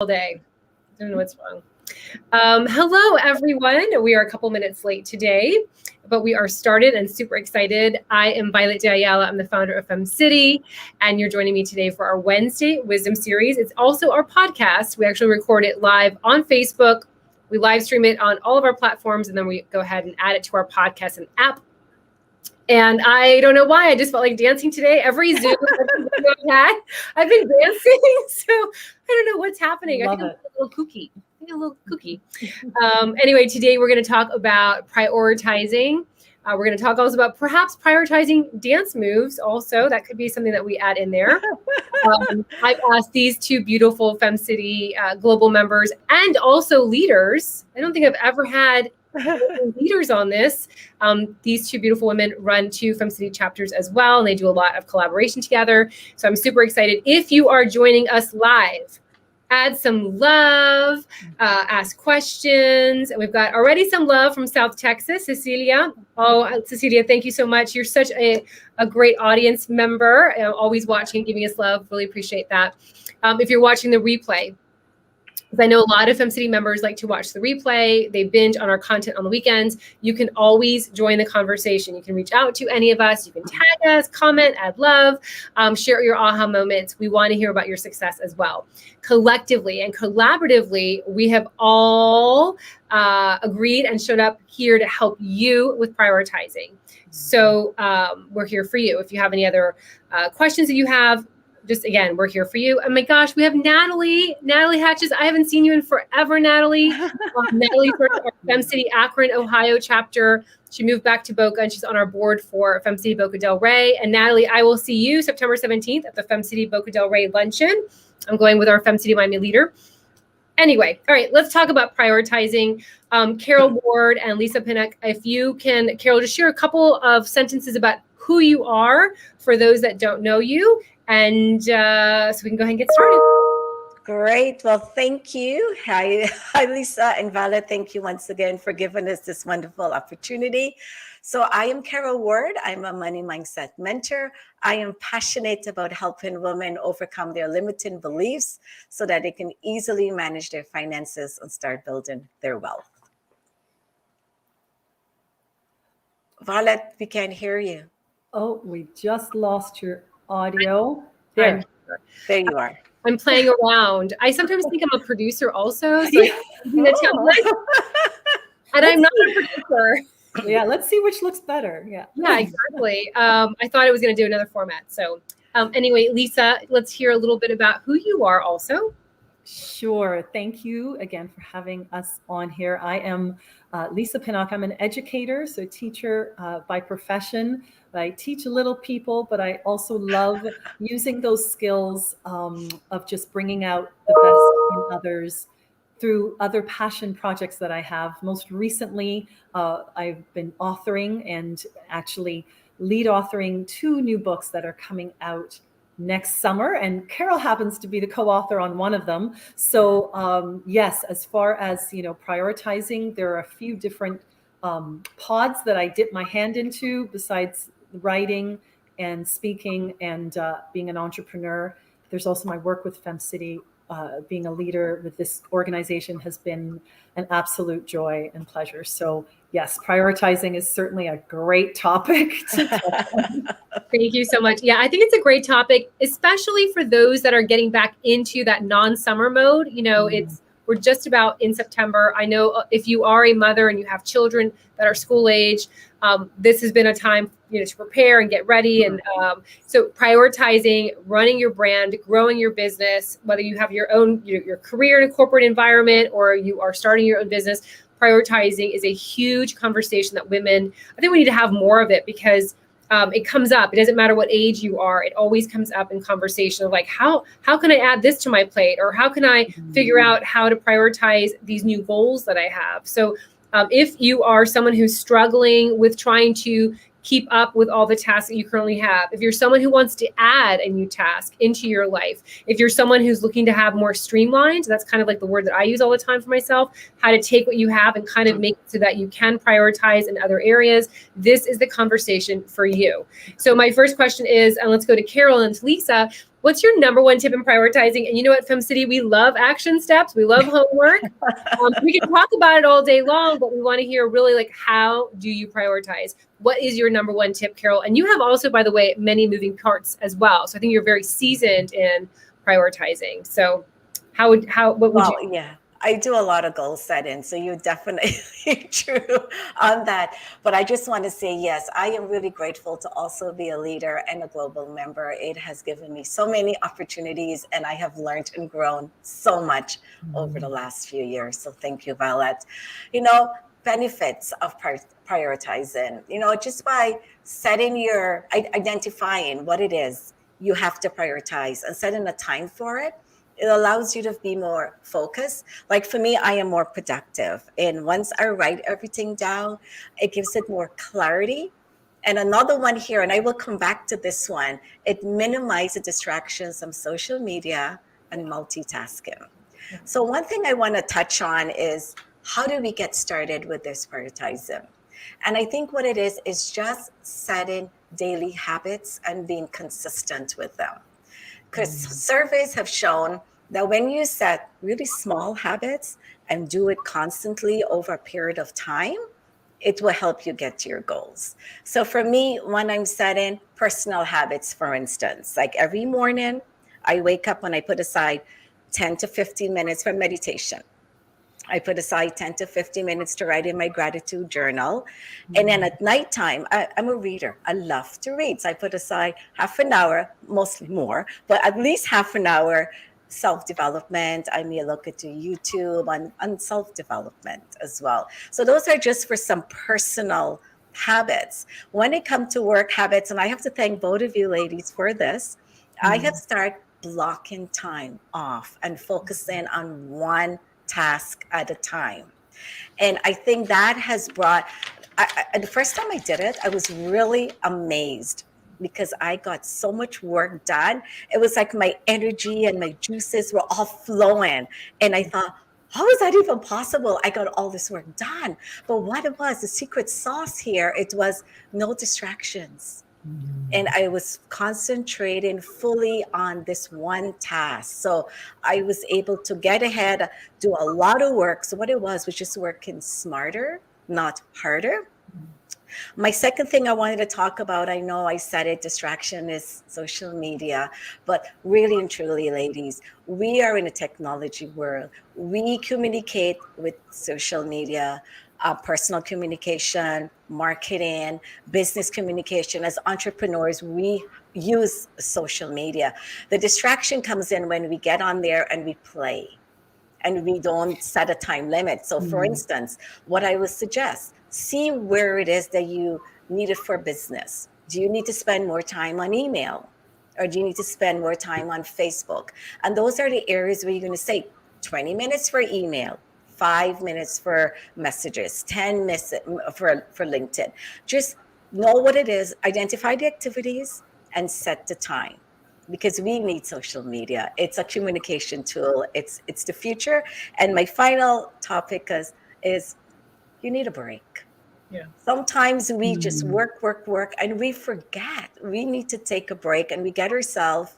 all day. I don't know what's wrong. Hello, everyone. We are a couple minutes late today, but we are started and super excited. I am Violette Ayala. I'm the founder of FemCity, and you're joining me today for our Wednesday Wisdom Series. It's also our podcast. We actually record it live on Facebook. We live stream it on all of our platforms, and then we go ahead and add it to our podcast and app. And I don't know why, I just felt like dancing today. Every Zoom I've been dancing. So I don't know what's happening. I think I'm a little kooky. Anyway, today we're going to talk about prioritizing. We're going to talk also about perhaps prioritizing dance moves also. That could be something that we add in there. I've asked these two beautiful FemCity global members and also leaders. I don't think I've ever had leaders on this. These two beautiful women run two FemCity chapters as well, and they do a lot of collaboration together. So I'm super excited. If you are joining us live, add some love, ask questions. And we've got already some love from South Texas, Cecilia. Oh, Cecilia, thank you so much. You're such a great audience member, always watching, giving us love. Really appreciate that. If you're watching the replay, because I know a lot of FemCity members like to watch the replay. They binge on our content on the weekends. You can always join the conversation. You can reach out to any of us. You can tag us, comment, add love, share your aha moments. We want to hear about your success as well. Collectively and collaboratively, we have all agreed and showed up here to help you with prioritizing. So we're here for you. If you have any other questions that you have, just again, we're here for you. Oh my gosh, we have Natalie Hatches. I haven't seen you in forever, Natalie. Natalie for our FemCity Akron, Ohio chapter. She moved back to Boca and she's on our board for FemCity Boca del Rey. And Natalie, I will see you September 17th at the FemCity Boca del Rey luncheon. I'm going with our FemCity Miami leader. Anyway, all right, let's talk about prioritizing. Carol Ward and Lisa Pinnock, if you can, Carol, just share a couple of sentences about who you are for those that don't know you. And so we can go ahead and get started. Great. Well, thank you. Hi, Lisa and Violette. Thank you once again for giving us this wonderful opportunity. So I am Carol Ward. I'm a money mindset mentor. I am passionate about helping women overcome their limiting beliefs so that they can easily manage their finances and start building their wealth. Violette, we can't hear you. Oh, we just lost your audio. There you are. I'm playing around. I sometimes think I'm a producer also. So and I'm not a producer. Yeah, let's see which looks better. Yeah, exactly. I thought I was going to do another format. So anyway, Lisa, let's hear a little bit about who you are also. Sure. Thank you again for having us on here. I am Lisa Pinnock. I'm an educator, so teacher by profession. I teach little people, but I also love using those skills of just bringing out the best in others through other passion projects that I have. Most recently, I've been authoring and actually lead authoring 2 new books that are coming out next summer, and Carol happens to be the co-author on one of them. So yes, as far as prioritizing, there are a few different pods that I dip my hand into besides writing and speaking and being an entrepreneur. There's also my work with FemCity. Being a leader with this organization has been an absolute joy and pleasure. So yes, prioritizing is certainly a great topic to talk about. Thank you so much. Yeah, I think it's a great topic, especially for those that are getting back into that non-summer mode. We're just about in September. I know if you are a mother and you have children that are school age, this has been a time to prepare and get ready. And so prioritizing, running your brand, growing your business, whether you have your own your career in a corporate environment or you are starting your own business, prioritizing is a huge conversation that women, I think we need to have more of it because it comes up. It doesn't matter what age you are. It always comes up in conversation of like, how can I add this to my plate? Or how can I figure out how to prioritize these new goals that I have? So if you are someone who's struggling with trying to keep up with all the tasks that you currently have. If you're someone who wants to add a new task into your life, if you're someone who's looking to have more streamlined, that's kind of like the word that I use all the time for myself, how to take what you have and kind of make it so that you can prioritize in other areas. This is the conversation for you. So my first question is, and let's go to Carol and to Lisa, what's your number one tip in prioritizing? And you know what, FemCity, we love action steps. We love homework. We can talk about it all day long, but we want to hear really like, how do you prioritize? What is your number one tip, Carol? And you have also, by the way, many moving parts as well. So I think you're very seasoned in prioritizing. So what would you? Yeah, I do a lot of goal setting, so you're definitely true on that. But I just want to say, yes, I am really grateful to also be a leader and a global member. It has given me so many opportunities, and I have learned and grown so much over the last few years. So thank you, Violette. Benefits of prioritizing, just by identifying what it is you have to prioritize and setting a time for it. It allows you to be more focused. Like for me, I am more productive. And once I write everything down, it gives it more clarity. And another one here, and I will come back to this one, it minimizes distractions from social media and multitasking. So one thing I want to touch on is, how do we get started with this prioritizing? And I think what it is just setting daily habits and being consistent with them. Because surveys have shown that when you set really small habits and do it constantly over a period of time, it will help you get to your goals. So for me, when I'm setting personal habits, for instance, like every morning, I wake up and I put aside 10 to 15 minutes for meditation. I put aside 10 to 15 minutes to write in my gratitude journal. And then at nighttime, I'm a reader. I love to read. So I put aside half an hour, mostly more, but at least half an hour self-development. I may look at YouTube on self-development as well. So those are just for some personal habits. When it comes to work habits, and I have to thank both of you ladies for this, I have started blocking time off and focusing on one task at a time. And I think that has brought, the first time I did it, I was really amazed because I got so much work done. It was like my energy and my juices were all flowing. And I thought, how is that even possible? I got all this work done. But what it was, the secret sauce here, it was no distractions. And I was concentrating fully on this one task. So I was able to get ahead, do a lot of work. So what it was just working smarter, not harder. My second thing I wanted to talk about, I know I said it, distraction is social media, but really and truly, ladies, we are in a technology world. We communicate with social media, personal communication, marketing, business communication. As entrepreneurs, we use social media. The distraction comes in when we get on there and we play and we don't set a time limit. So for instance, what I would suggest, see where it is that you need it for business. Do you need to spend more time on email? Or do you need to spend more time on Facebook? And those are the areas where you're going to say 20 minutes for email, 5 minutes for messages, 10 minutes for LinkedIn. Just know what it is, identify the activities, and set the time. Because we need social media. It's a communication tool. It's the future. And my final topic is you need a break. Yeah. Sometimes we just work, and we forget we need to take a break, and we get ourselves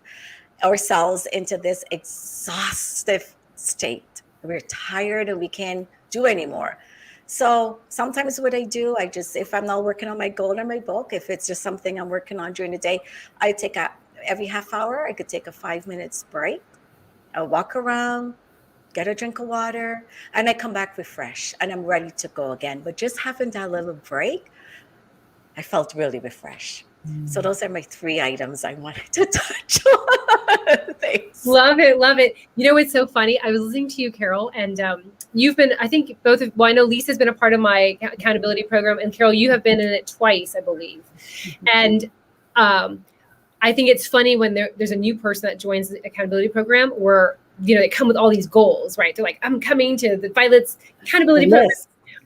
into this exhaustive state. We're tired and we can't do anymore. So sometimes what I do, if I'm not working on my goal or my book, if it's just something I'm working on during the day, I take every half hour, I could take a 5 minutes break. I'll walk around, get a drink of water, and I come back refreshed and I'm ready to go again. But just having that little break, I felt really refreshed. So those are my 3 items I wanted to touch on. Thanks. Love it. Love it. You know, it's so funny. I was listening to you, Carol, and you've been, I think I know Lisa's been a part of my accountability program, and Carol, you have been in it twice, I believe. And I think it's funny when there's a new person that joins the accountability program where, they come with all these goals, right? They're like, I'm coming to the Violette's accountability program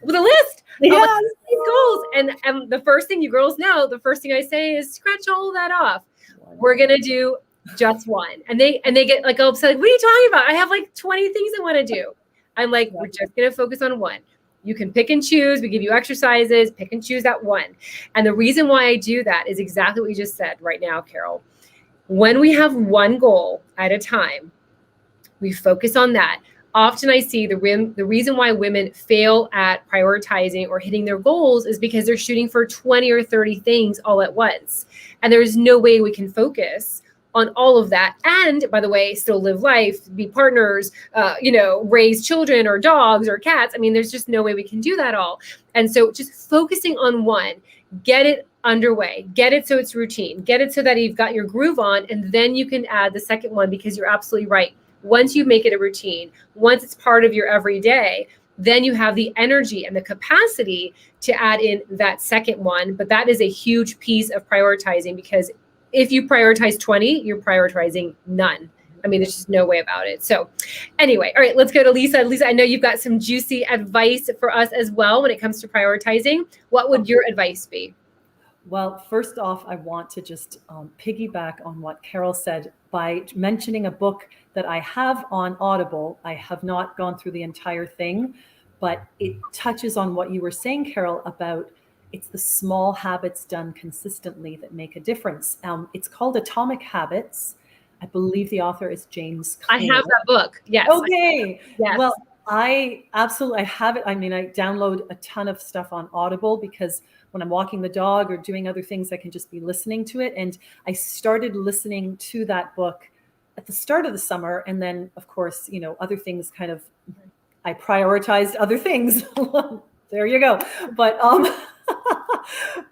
with a list. Yes. These goals. And the first thing you girls know, the first thing I say is scratch all of that off. We're going to do just one. And they get like all upset. Like, what are you talking about? I have like 20 things I want to do. I'm like, we're just going to focus on one. You can pick and choose. We give you exercises, pick and choose that one. And the reason why I do that is exactly what you just said right now, Carol. When we have one goal at a time, we focus on that. Often I see the reason why women fail at prioritizing or hitting their goals is because they're shooting for 20 or 30 things all at once. And there's no way we can focus on all of that. And by the way, still live life, be partners, raise children or dogs or cats. I mean, there's just no way we can do that all. And so just focusing on one, get it underway, get it so it's routine, get it so that you've got your groove on, and then you can add the second one, because you're absolutely right. Once you make it a routine, once it's part of your everyday, then you have the energy and the capacity to add in that second one. But that is a huge piece of prioritizing, because if you prioritize 20, you're prioritizing none. I mean, there's just no way about it. So anyway, all right, let's go to Lisa. Lisa, I know you've got some juicy advice for us as well when it comes to prioritizing. What would your advice be? Well, first off, I want to just piggyback on what Carol said by mentioning a book that I have on Audible. I have not gone through the entire thing, but it touches on what you were saying, Carol, about it's the small habits done consistently that make a difference. It's called Atomic Habits. I believe the author is James Clear. I have that book. Yes. Okay. Yes. Well, I have it. I mean, I download a ton of stuff on Audible because when I'm walking the dog or doing other things, I can just be listening to it. And I started listening to that book at the start of the summer. And then, of course, other things I prioritized other things. There you go. But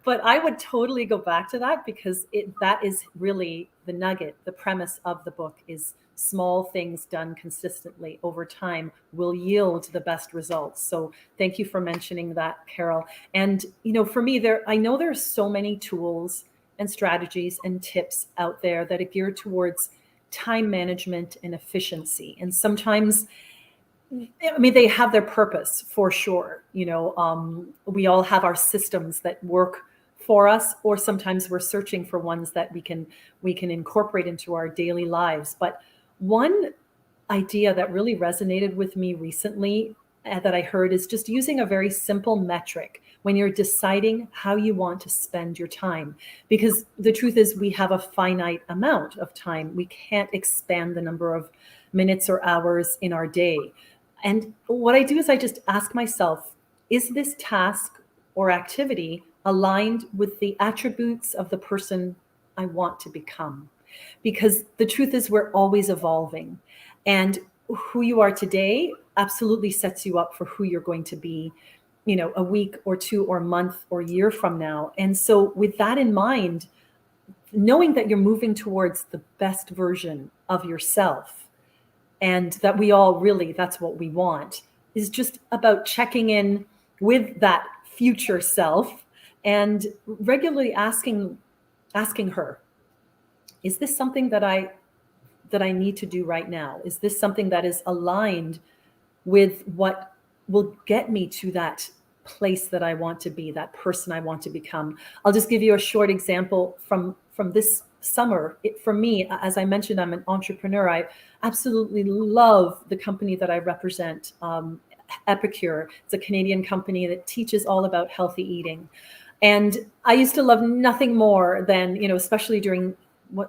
but I would totally go back to that, because that is really the nugget. The premise of the book is small things done consistently over time will yield the best results. So thank you for mentioning that, Carol. And, for me, I know there's so many tools and strategies and tips out there that are geared towards time management and efficiency. And sometimes, I mean, they have their purpose for sure. We all have our systems that work for us, or sometimes we're searching for ones that we can incorporate into our daily lives. But one idea that really resonated with me recently that I heard is just using a very simple metric when you're deciding how you want to spend your time. Because the truth is, we have a finite amount of time. We can't expand the number of minutes or hours in our day. And what I do is I just ask myself, is this task or activity aligned with the attributes of the person I want to become? Because the truth is, we're always evolving, and who you are today absolutely sets you up for who you're going to be, a week or two or month or year from now. And so with that in mind, knowing that you're moving towards the best version of yourself, and that we all really, that's what we want, is just about checking in with that future self and regularly asking her, is this something that I need to do right now? Is this something that is aligned with what will get me to that place that I want to be, that person I want to become? I'll just give you a short example from this summer. For me, as I mentioned, I'm an entrepreneur. I absolutely love the company that I represent, Epicure. It's a Canadian company that teaches all about healthy eating. And I used to love nothing more than, especially during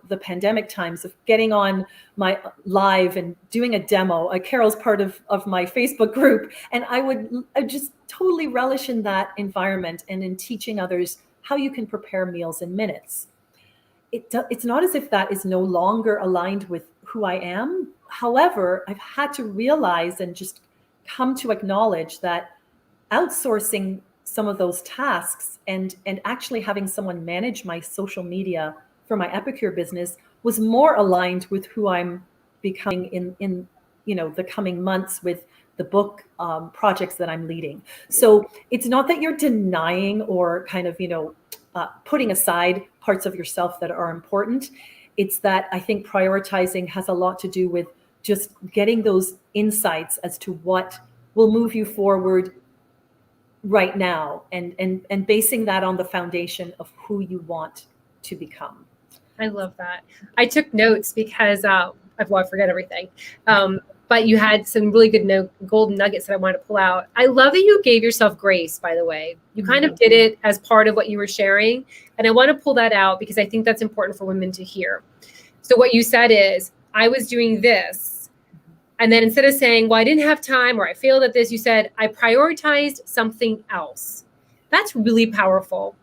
the pandemic times, of getting on my live and doing a demo. Carol's part of my Facebook group. And I just totally relish in that environment and in teaching others how you can prepare meals in minutes. It's not as if that is no longer aligned with who I am. However, I've had to realize and just come to acknowledge that outsourcing some of those tasks and actually having someone manage my social media for my Epicure business was more aligned with who I'm becoming in the coming months with the book projects that I'm leading. So it's not that you're denying or putting aside parts of yourself that are important. It's that I think prioritizing has a lot to do with just getting those insights as to what will move you forward right now, and basing that on the foundation of who you want to become. I love that. I took notes because I forget everything. But you had some really good golden nuggets that I want to pull out. I love that you gave yourself grace, by the way. You kind of did it as part of what you were sharing. And I want to pull that out because I think that's important for women to hear. So what you said is, I was doing this. And then instead of saying, well, I didn't have time or I failed at this, you said, I prioritized something else. That's really powerful.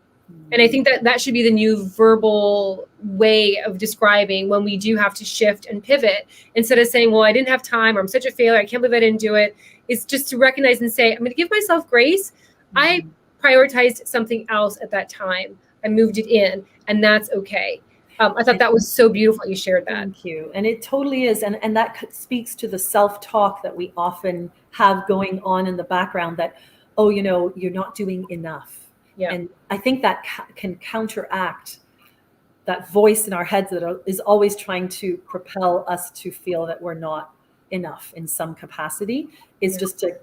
And I think that that should be the new verbal way of describing when we do have to shift and pivot. Instead of saying, well, I didn't have time, or I'm such a failure, I can't believe I didn't do it. It's just to recognize and say, I'm going to give myself grace. I prioritized something else at that time. I moved it in, and that's okay. I thought that was so beautiful you shared that. Thank you. And it totally is. And that speaks to the self-talk that we often have going on in the background that, oh, you're not doing enough. Yeah. And I think that can counteract that voice in our heads that is always trying to propel us to feel that we're not enough in some capacity, is just to,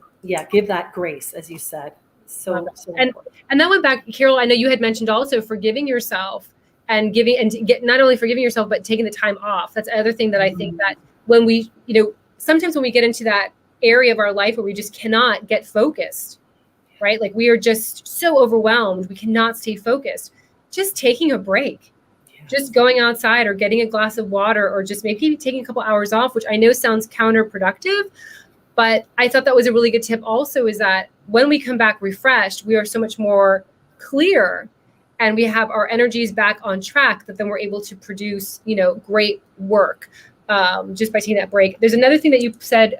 give that grace, as you said. So and that went back, Carol, I know you had mentioned also forgiving yourself and not only forgiving yourself, but taking the time off. That's the other thing that I think that when we, sometimes when we get into that area of our life where we just cannot get focused, right? Like we are just so overwhelmed. We cannot stay focused. Just taking a break, just going outside or getting a glass of water, or just maybe taking a couple hours off, which I know sounds counterproductive, but I thought that was a really good tip also, is that when we come back refreshed, we are so much more clear and we have our energies back on track, that then we're able to produce, great work. Just by taking that break. There's another thing that you said,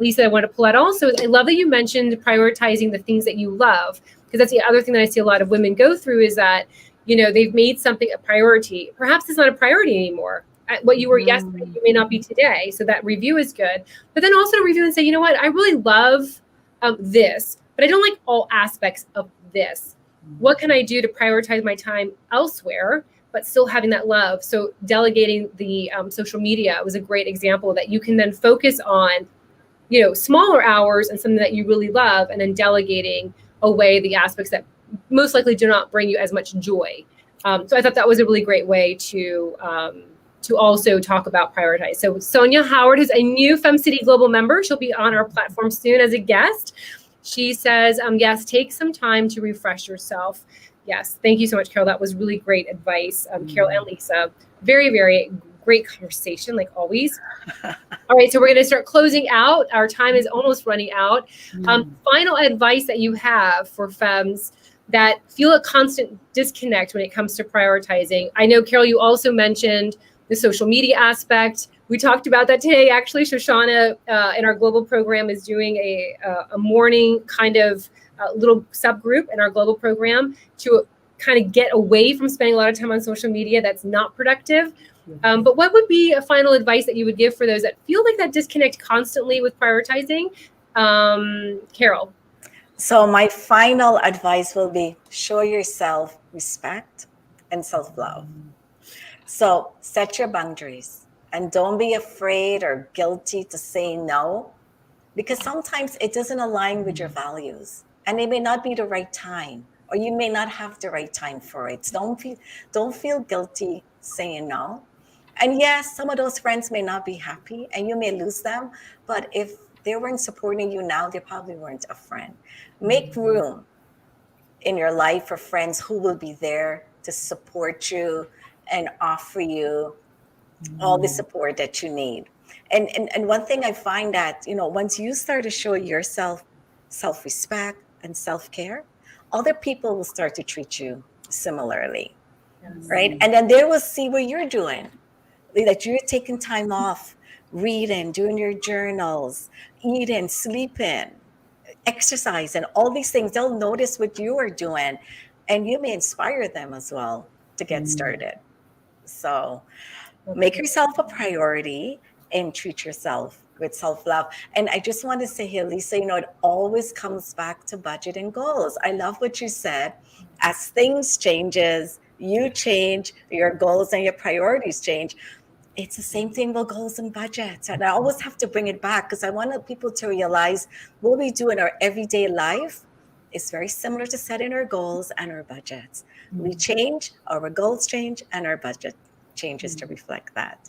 Lisa, I want to pull out also. I love that you mentioned prioritizing the things that you love, because that's the other thing that I see a lot of women go through, is that, they've made something a priority. Perhaps it's not a priority anymore. What you were yesterday, you may not be today. So that review is good. But then also to review and say, you know what, I really love this, but I don't like all aspects of this. What can I do to prioritize my time elsewhere, but still having that love? So delegating the social media was a great example, that you can then focus on, smaller hours and something that you really love, and then delegating away the aspects that most likely do not bring you as much joy. So I thought that was a really great way to also talk about prioritize. So Sonia Howard is a new FemCity Global member. She'll be on our platform soon as a guest. She says, yes, take some time to refresh yourself. Yes, thank you so much, Carol. That was really great advice, Carol and Lisa. Very, very great conversation, like always. All right, so we're going to start closing out. Our time is almost running out. Final advice that you have for FEMS that feel a constant disconnect when it comes to prioritizing. I know, Carol, you also mentioned the social media aspect. We talked about that today. Actually, Shoshana in our global program is doing a morning kind of little subgroup in our global program to kind of get away from spending a lot of time on social media that's not productive. But what would be a final advice that you would give for those that feel like that disconnect constantly with prioritizing? Carol. So my final advice will be, show yourself respect and self-love. So set your boundaries and don't be afraid or guilty to say no, because sometimes it doesn't align with your values and it may not be the right time, or you may not have the right time for it. So don't feel guilty saying no. And yes, some of those friends may not be happy and you may lose them, but if they weren't supporting you now, they probably weren't a friend. Make room in your life for friends who will be there to support you and offer you all the support that you need. And one thing I find that, once you start to show yourself self-respect and self-care, other people will start to treat you similarly, right? And then they will see what you're doing, that you're taking time off, reading, doing your journals, eating, sleeping, exercise, and all these things. They'll notice what you are doing, and you may inspire them as well to get started. So make yourself a priority and treat yourself with self-love. And I just want to say here, Lisa, it always comes back to budget and goals. I love what you said. As things changes, you change, your goals and your priorities change. It's the same thing with goals and budgets. And I always have to bring it back because I want people to realize what we do in our everyday life is very similar to setting our goals and our budgets. We change, our goals change, and our budget changes to reflect that.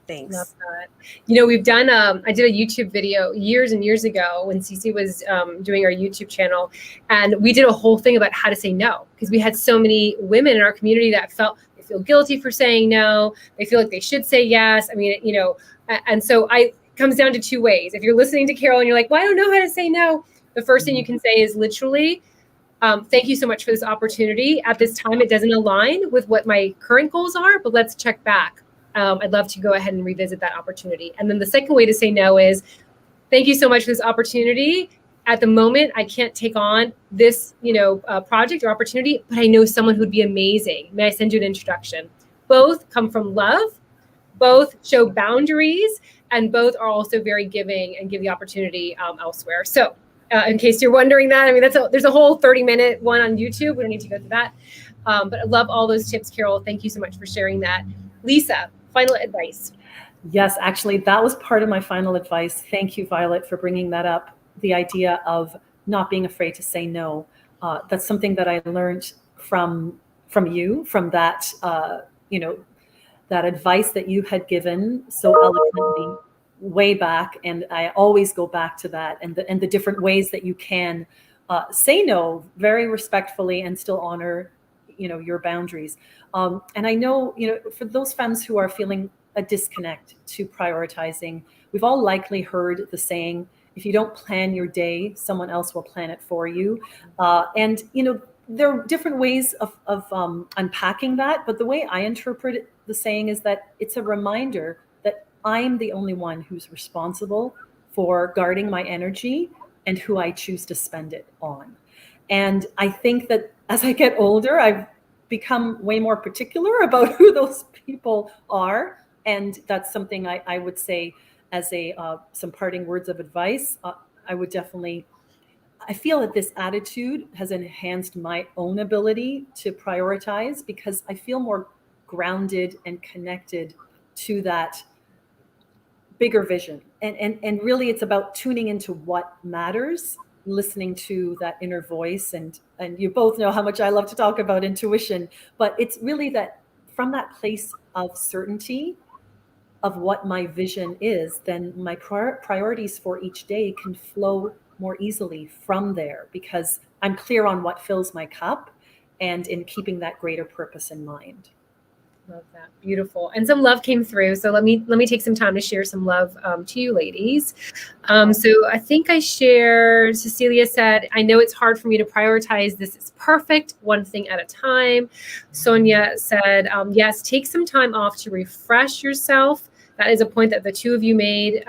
Thanks. Love that. We've done, I did a YouTube video years and years ago when Cece was doing our YouTube channel. And we did a whole thing about how to say no, because we had so many women in our community that felt feel guilty for saying no. They feel like they should say yes. I mean, and so it comes down to two ways. If you're listening to Carol and you're like, well, I don't know how to say no, the first thing you can say is literally, thank you so much for this opportunity. At this time, it doesn't align with what my current goals are, but let's check back. I'd love to go ahead and revisit that opportunity. And then the second way to say no is, thank you so much for this opportunity. At the moment, I can't take on this, project or opportunity, but I know someone who'd be amazing. May I send you an introduction? Both come from love, both show boundaries, and both are also very giving and give the opportunity elsewhere. So in case you're wondering that, I mean, there's a whole 30-minute one on YouTube. We don't need to go through that. But I love all those tips, Carol. Thank you so much for sharing that. Lisa, final advice. Yes, actually, that was part of my final advice. Thank you, Violet, for bringing that up. The idea of not being afraid to say no. That's something that I learned from you, from that, that advice that you had given so eloquently way back. And I always go back to that and the different ways that you can say no very respectfully and still honor, your boundaries. And I know, for those femmes who are feeling a disconnect to prioritizing, we've all likely heard the saying, if you don't plan your day, someone else will plan it for you. And there are different ways of unpacking that. But the way I interpret the saying is that it's a reminder that I'm the only one who's responsible for guarding my energy and who I choose to spend it on. And I think that as I get older, I've become way more particular about who those people are. And that's something I would say as some parting words of advice. I feel that this attitude has enhanced my own ability to prioritize because I feel more grounded and connected to that bigger vision. And really it's about tuning into what matters, listening to that inner voice. And you both know how much I love to talk about intuition, but it's really that from that place of certainty of what my vision is, then my priorities for each day can flow more easily from there because I'm clear on what fills my cup and in keeping that greater purpose in mind. Love that. Beautiful. And some love came through. So let me take some time to share some love to you ladies. So I think I shared, Cecilia said, I know it's hard for me to prioritize. This is perfect. One thing at a time. Sonia said, yes, take some time off to refresh yourself. That is a point that the two of you made,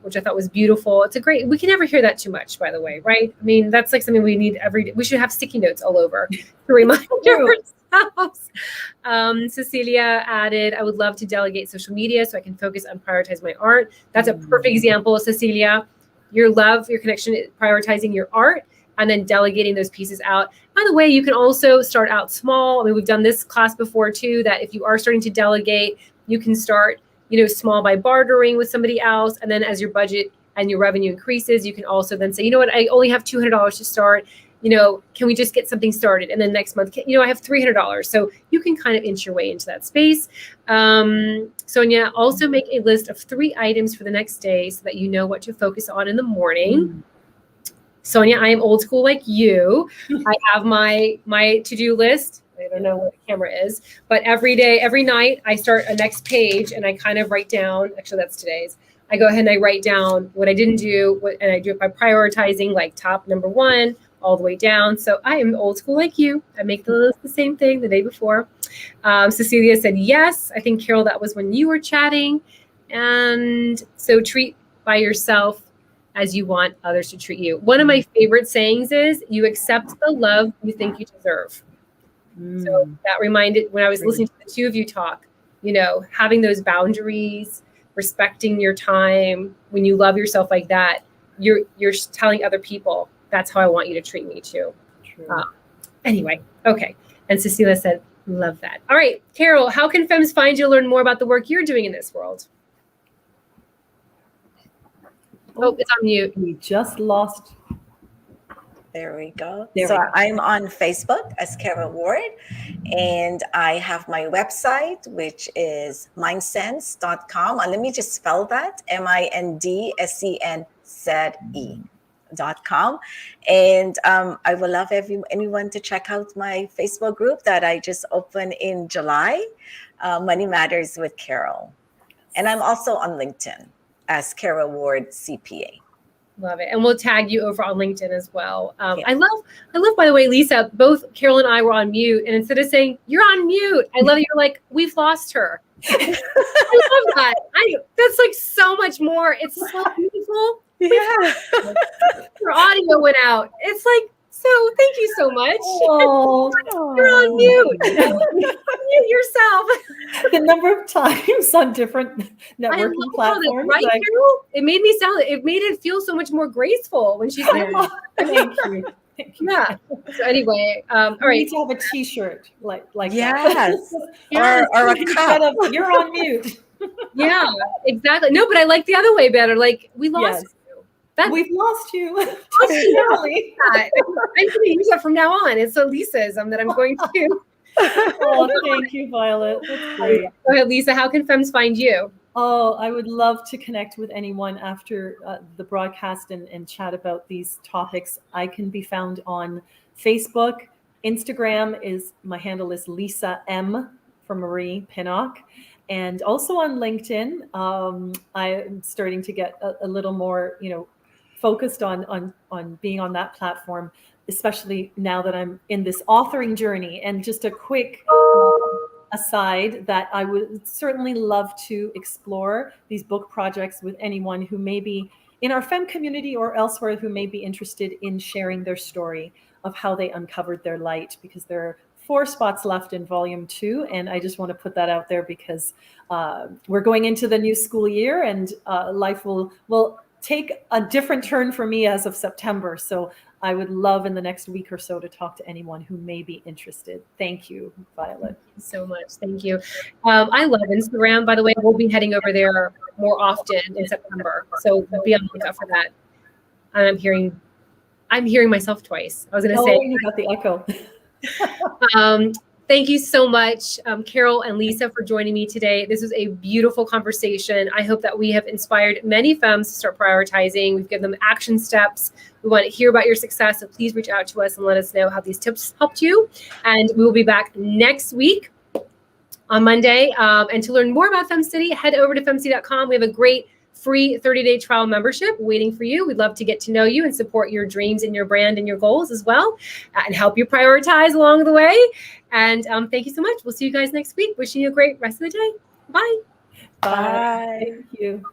which I thought was beautiful. We can never hear that too much, by the way, right? I mean, that's like something we need every day. We should have sticky notes all over to remind ourselves. Cecilia added, I would love to delegate social media so I can focus on prioritize my art. That's a perfect example, Cecilia. Your love, your connection, prioritizing your art and then delegating those pieces out. By the way, you can also start out small. I mean, we've done this class before too, that if you are starting to delegate, you can start small by bartering with somebody else. And then as your budget and your revenue increases, you can also then say, you know what, I only have $200 to start. Can we just get something started? And then next month, I have $300. So you can kind of inch your way into that space. Sonia, also make a list of 3 items for the next day so that you know what to focus on in the morning. Sonia, I am old school like you. I have my to-do list. I don't know what the camera is, but every night I start a next page and I kind of write down, actually that's today's, I go ahead and I write down what I didn't do, and I do it by prioritizing like top number 1 all the way down. So I am old school like you. I make the list the same thing the day before. Cecilia said, yes. I think, Carol, that was when you were chatting. And so treat by yourself as you want others to treat you. One of my favorite sayings is, you accept the love you think you deserve. So that reminded, when I was listening to the two of you talk, having those boundaries, respecting your time, when you love yourself like that, you're telling other people, that's how I want you to treat me too. Anyway, okay. And Cecilia said, love that. All right, Carol, how can FEMS find you to learn more about the work you're doing in this world? Oh, it's on mute. We just lost. There we go. I'm on Facebook as Carol Ward, and I have my website, which is mindsense.com. And let me just spell that, MINDSENZE. FemCity.com. And I would love anyone to check out my Facebook group that I just opened in July, Money Matters with Carol. And I'm also on LinkedIn as Carol Ward CPA. Love it. And we'll tag you over on LinkedIn as well. Yeah. I love, by the way, Lisa, both Carol and I were on mute. And instead of saying, you're on mute, I love that you're like, we've lost her. I love that. That's like so much more. It's so beautiful. Yeah. Your audio went out. It's like, so thank you so much. Oh, You're on mute. Mute yourself. The number of times on different networking platforms. Right, Carol? It made it feel so much more graceful when she said, Thank you. Yeah. So anyway, all right. We need to have a T-shirt like yes. that. or a cup. You're on mute. Yeah, exactly. No, but I like the other way better. Like, we lost you. We've lost you. I'm going to use that from now on. It's a Lisaism that I'm going to. Oh, thank you, Violet. That's great. Go ahead, Lisa. How can FEMS find you? Oh, I would love to connect with anyone after the broadcast and chat about these topics. I can be found on Facebook. Instagram my handle is Lisa M for Marie Pinnock. And also on LinkedIn, I'm starting to get a little more, focused on being on that platform, especially now that I'm in this authoring journey. And just a quick aside that I would certainly love to explore these book projects with anyone who may be in our FEM community or elsewhere who may be interested in sharing their story of how they uncovered their light, because there are 4 spots left in volume 2. And I just want to put that out there because we're going into the new school year, and life will take a different turn for me as of September. So I would love in the next week or so to talk to anyone who may be interested. Thank you, Violet. Thank you so much. Thank you. I love Instagram, by the way. We'll be heading over there more often in September. So be on the lookout for that. And I'm hearing myself twice. I was going to say. You got the echo. Thank you so much, Carol and Lisa, for joining me today. This was a beautiful conversation. I hope that we have inspired many FEMs to start prioritizing. We've given them action steps. We want to hear about your success, so please reach out to us and let us know how these tips helped you. And we will be back next week on Monday. And to learn more about FemCity, head over to FemCity.com. We have a great free 30-day trial membership waiting for you. We'd love to get to know you and support your dreams and your brand and your goals as well, and help you prioritize along the way. And thank you so much. We'll see you guys next week. Wishing you a great rest of the day. Bye. Bye. Thank you.